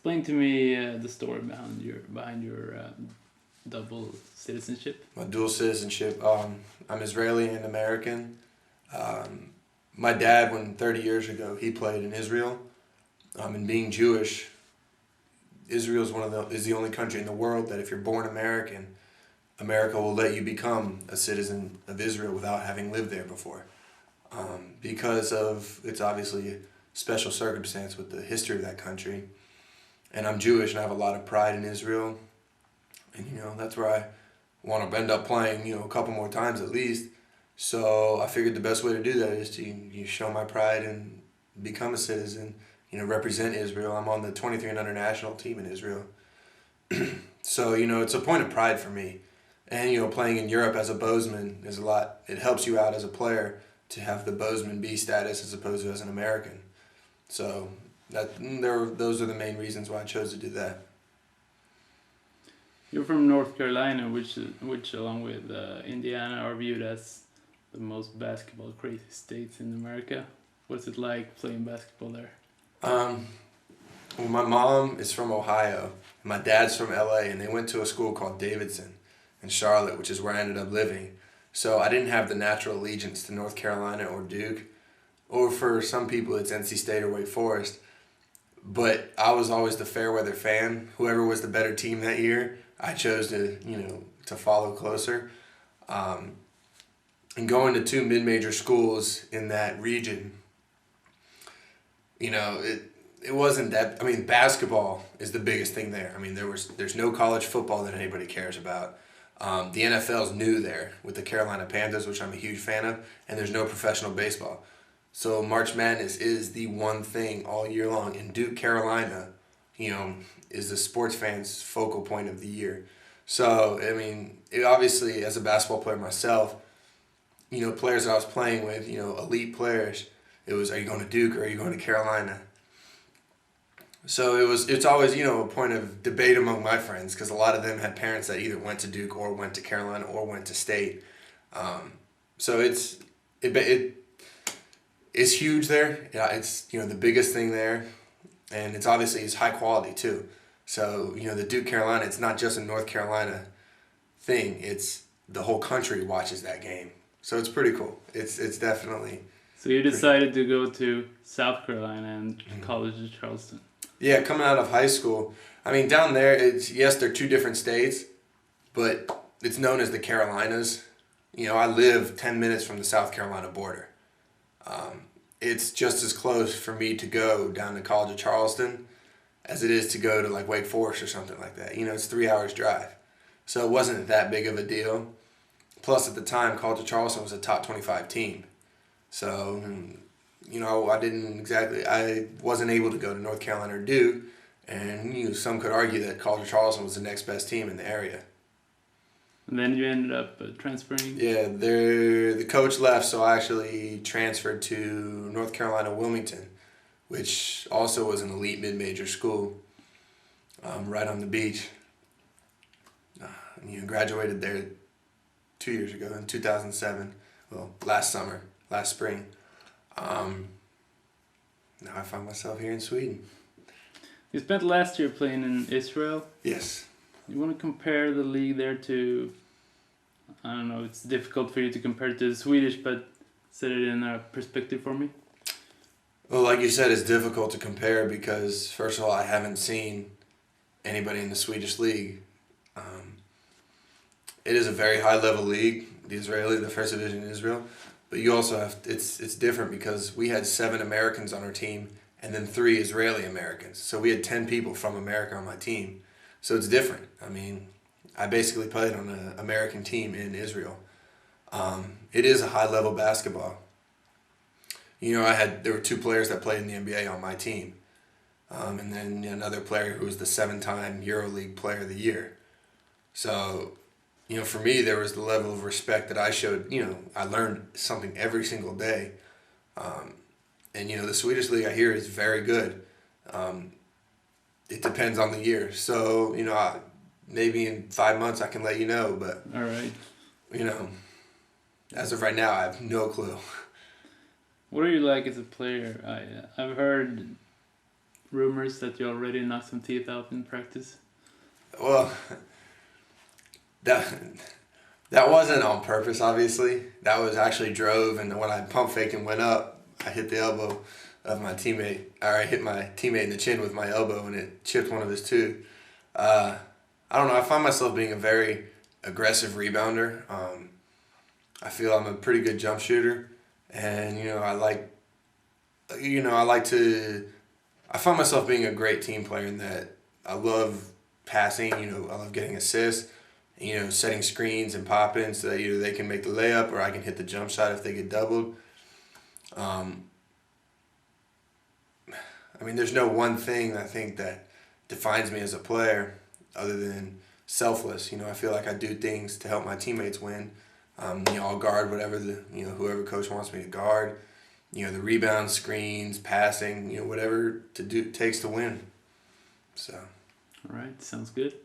Explain to me the story behind your double citizenship. My dual citizenship. I'm Israeli and American. My dad, when 30 years ago, he played in Israel. And being Jewish, Israel is the only country in the world that if you're born American, America will let you become a citizen of Israel without having lived there before. Because of it's obviously a special circumstance with the history of that country. And I'm Jewish and I have a lot of pride in Israel. And that's where I want to end up playing, a couple more times at least. So I figured the best way to do that is to show my pride and become a citizen, represent Israel. I'm on the 23 and under national team in Israel. So, it's a point of pride for me. And, playing in Europe as a Bozeman is a lot. It helps you out as a player to have the Bozeman B status as opposed to as an American. So those are the main reasons why I chose to do that. You're from North Carolina, which along with Indiana are viewed as the most basketball crazy states in America. What's it like playing basketball there? Well, my mom is from Ohio, and my dad's from LA, and they went to a school called Davidson in Charlotte, which is where I ended up living. So I didn't have the natural allegiance to North Carolina or Duke, or for some people it's NC State or Wake Forest. But I was always the fair weather fan. Whoever was the better team that year, I chose to follow closer. And going to two mid-major schools in that region, it wasn't that. I mean, basketball is the biggest thing there. I mean, there's no college football that anybody cares about. The NFL's new there with the Carolina Panthers, which I'm a huge fan of, and there's no professional baseball. So March Madness is the one thing all year long, and Duke, Carolina, is the sports fans' focal point of the year. So, I mean, obviously, as a basketball player myself, players that I was playing with, elite players, it was, are you going to Duke or are you going to Carolina? So it's always, a point of debate among my friends because a lot of them had parents that either went to Duke or went to Carolina or went to State. So it's huge there. Yeah, it's, the biggest thing there. And it's high quality too. So, the Duke Carolina, it's not just a North Carolina thing. It's the whole country watches that game. So it's pretty cool. It's definitely. So you decided to go to South Carolina and college at Charleston. Yeah, coming out of high school. I mean, down there, they're two different states, but it's known as the Carolinas. I live 10 minutes from the South Carolina border. It's just as close for me to go down to College of Charleston as it is to go to like Wake Forest or something like that. It's 3 hours drive. So it wasn't that big of a deal. Plus at the time, College of Charleston was a top 25 team. So, I wasn't able to go to North Carolina or Duke. And some could argue that College of Charleston was the next best team in the area. And then you ended up transferring? Yeah, the coach left, so I actually transferred to North Carolina Wilmington, which also was an elite mid-major school, right on the beach. Graduated there 2 years ago in 2007. Well, last spring. Now I find myself here in Sweden. You spent last year playing in Israel. Yes. You want to compare the league there to, I don't know, it's difficult for you to compare it to the Swedish, but set it in a perspective for me. Well, like you said, it's difficult to compare because, first of all, I haven't seen anybody in the Swedish league. It is a very high-level league, the first division in Israel, but you also have, it's different because we had 7 Americans on our team and then 3 Israeli Americans. So we had 10 people from America on my team. So it's different. I mean, I basically played on an American team in Israel. It is a high-level basketball. There were 2 players that played in the NBA on my team. And then another player who was the 7-time EuroLeague Player of the Year. So, for me, there was the level of respect that I showed. I learned something every single day. And, the Swedish league I hear is very good. It depends on the year. So, maybe in 5 months I can let you know. But, all right. As of right now, I have no clue. What are you like as a player? I've heard rumors that you already knocked some teeth out in practice? Well, that that wasn't on purpose. Obviously, that was actually drove, and when I pump faked and went up, I hit the elbow of my teammate, or I hit my teammate in the chin with my elbow, and it chipped one of his tooth. I don't know. I find myself being a very aggressive rebounder. I feel I'm a pretty good jump shooter, and I like to. I find myself being a great team player in that I love passing. I love getting assists. Setting screens and popping so that either they can make the layup or I can hit the jump shot if they get doubled. There's no one thing I think that defines me as a player other than selfless. I feel like I do things to help my teammates win. I'll guard whoever coach wants me to guard. The rebound, screens, passing, whatever takes to win. So. All right, sounds good.